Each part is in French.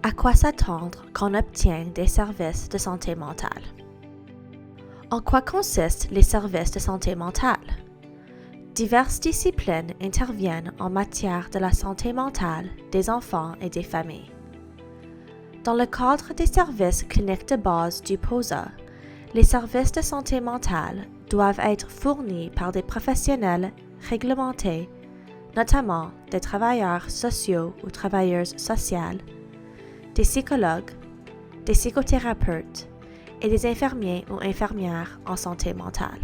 À quoi s'attendre quand on obtient des services de santé mentale? En quoi consistent les services de santé mentale? Diverses disciplines interviennent en matière de la santé mentale des enfants et des familles. Dans le cadre des services cliniques de base du POSA, les services de santé mentale doivent être fournis par des professionnels réglementés, notamment des travailleurs sociaux ou travailleuses sociales, des psychologues, des psychothérapeutes et des infirmiers ou infirmières en santé mentale.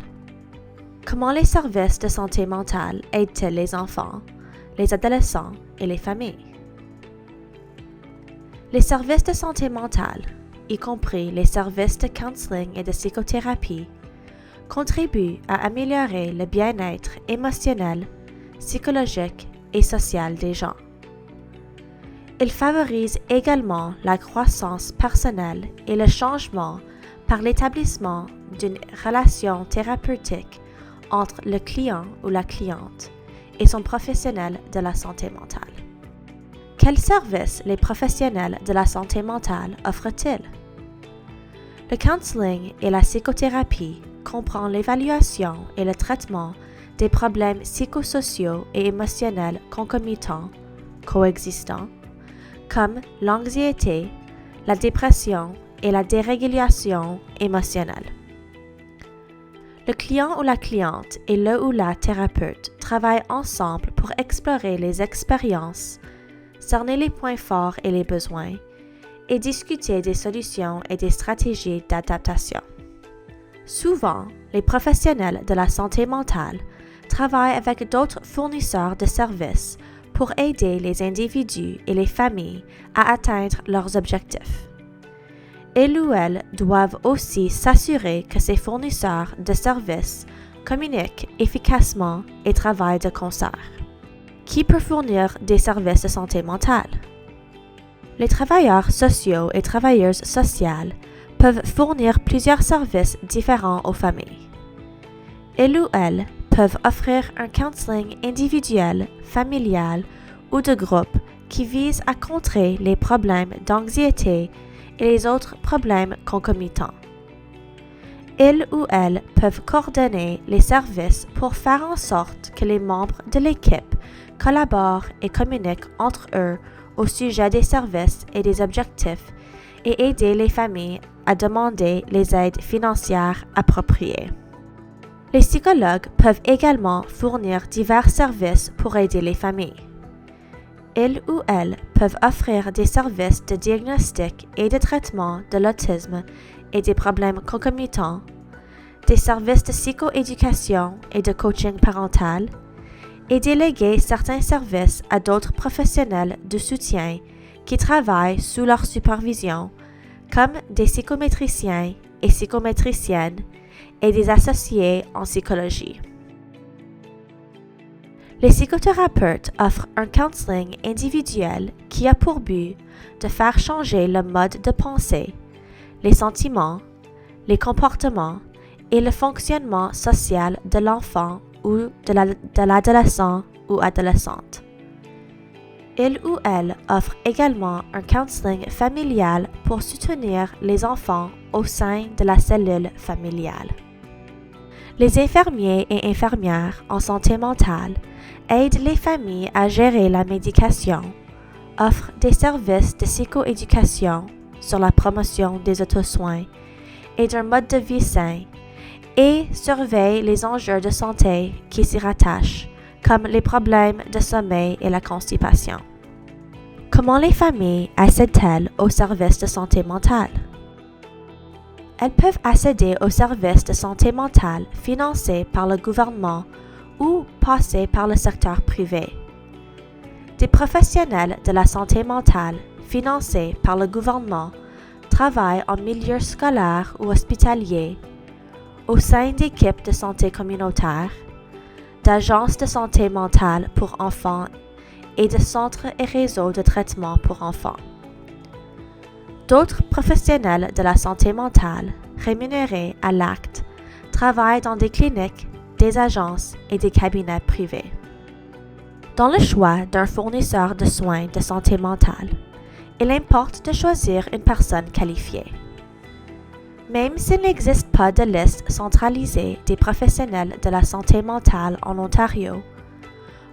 Comment les services de santé mentale aident-ils les enfants, les adolescents et les familles? Les services de santé mentale, y compris les services de counseling et de psychothérapie, contribuent à améliorer le bien-être émotionnel, psychologique et social des gens. Ils favorisent également la croissance personnelle et le changement par l'établissement d'une relation thérapeutique entre le client ou la cliente et son professionnel de la santé mentale. Quels services les professionnels de la santé mentale offrent-ils? Le counseling et la psychothérapie comprend l'évaluation et le traitement des problèmes psychosociaux et émotionnels concomitants, coexistants, comme l'anxiété, la dépression et la dérégulation émotionnelle. Le client ou la cliente et le ou la thérapeute travaillent ensemble pour explorer les expériences, cerner les points forts et les besoins, et discuter des solutions et des stratégies d'adaptation. Souvent, les professionnels de la santé mentale travaillent avec d'autres fournisseurs de services pour aider les individus et les familles à atteindre leurs objectifs. Ils ou elles doivent aussi s'assurer que ces fournisseurs de services communiquent efficacement et travaillent de concert. Qui peut fournir des services de santé mentale? Les travailleurs sociaux et travailleuses sociales peuvent fournir plusieurs services différents aux familles. Ils ou elles peuvent offrir un counseling individuel, familial ou de groupe qui vise à contrer les problèmes d'anxiété et les autres problèmes concomitants. Ils ou elles peuvent coordonner les services pour faire en sorte que les membres de l'équipe collaborent et communiquent entre eux au sujet des services et des objectifs et aider les familles à demander les aides financières appropriées. Les psychologues peuvent également fournir divers services pour aider les familles. Ils ou elles peuvent offrir des services de diagnostic et de traitement de l'autisme et des problèmes concomitants, des services de psychoéducation et de coaching parental, et déléguer certains services à d'autres professionnels de soutien qui travaillent sous leur supervision, comme des psychométriciens et psychométriciennes et des associés en psychologie. Les psychothérapeutes offrent un counseling individuel qui a pour but de faire changer le mode de pensée, les sentiments, les comportements et le fonctionnement social de l'enfant ou de l'adolescent ou adolescente. Il ou elle offre également un counseling familial pour soutenir les enfants au sein de la cellule familiale. Les infirmiers et infirmières en santé mentale aident les familles à gérer la médication, offrent des services de psychoéducation sur la promotion des autosoins et d'un mode de vie sain, et surveillent les enjeux de santé qui s'y rattachent, comme les problèmes de sommeil et la constipation. Comment les familles accèdent-elles aux services de santé mentale? Elles peuvent accéder aux services de santé mentale financés par le gouvernement ou passer par le secteur privé. Des professionnels de la santé mentale financés par le gouvernement travaillent en milieu scolaire ou hospitalier, au sein d'équipes de santé communautaire, d'agences de santé mentale pour enfants et de centres et réseaux de traitement pour enfants. D'autres professionnels de la santé mentale, rémunérés à l'acte, travaillent dans des cliniques, des agences et des cabinets privés. Dans le choix d'un fournisseur de soins de santé mentale, il importe de choisir une personne qualifiée. Même s'il n'existe pas de liste centralisée des professionnels de la santé mentale en Ontario,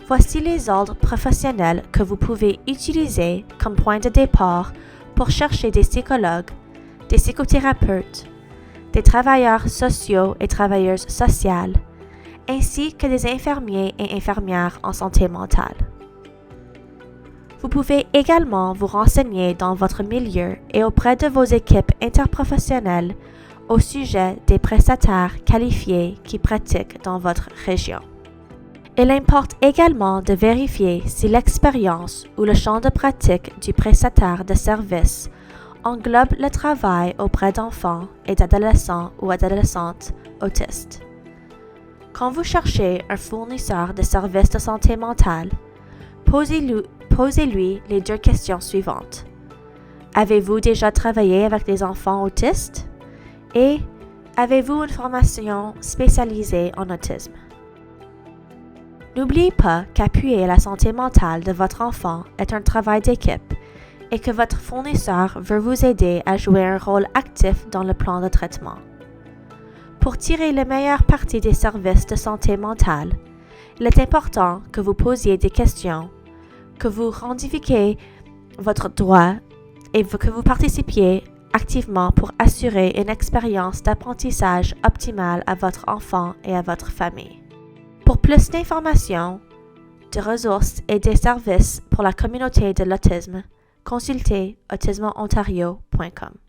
voici les ordres professionnels que vous pouvez utiliser comme point de départ pour chercher des psychologues, des psychothérapeutes, des travailleurs sociaux et travailleuses sociales, ainsi que des infirmiers et infirmières en santé mentale. Vous pouvez également vous renseigner dans votre milieu et auprès de vos équipes interprofessionnelles au sujet des prestataires qualifiés qui pratiquent dans votre région. Il importe également de vérifier si l'expérience ou le champ de pratique du prestataire de service englobe le travail auprès d'enfants et d'adolescents ou adolescentes autistes. Quand vous cherchez un fournisseur de services de santé mentale, posez-lui les 2 questions suivantes. Avez-vous déjà travaillé avec des enfants autistes? Et avez-vous une formation spécialisée en autisme? N'oubliez pas qu'appuyer la santé mentale de votre enfant est un travail d'équipe et que votre fournisseur veut vous aider à jouer un rôle actif dans le plan de traitement. Pour tirer le meilleur parti des services de santé mentale, il est important que vous posiez des questions, que vous revendiquiez votre droit et que vous participiez activement pour assurer une expérience d'apprentissage optimale à votre enfant et à votre famille. Pour plus d'informations, de ressources et des services pour la communauté de l'autisme, consultez autismeontario.com.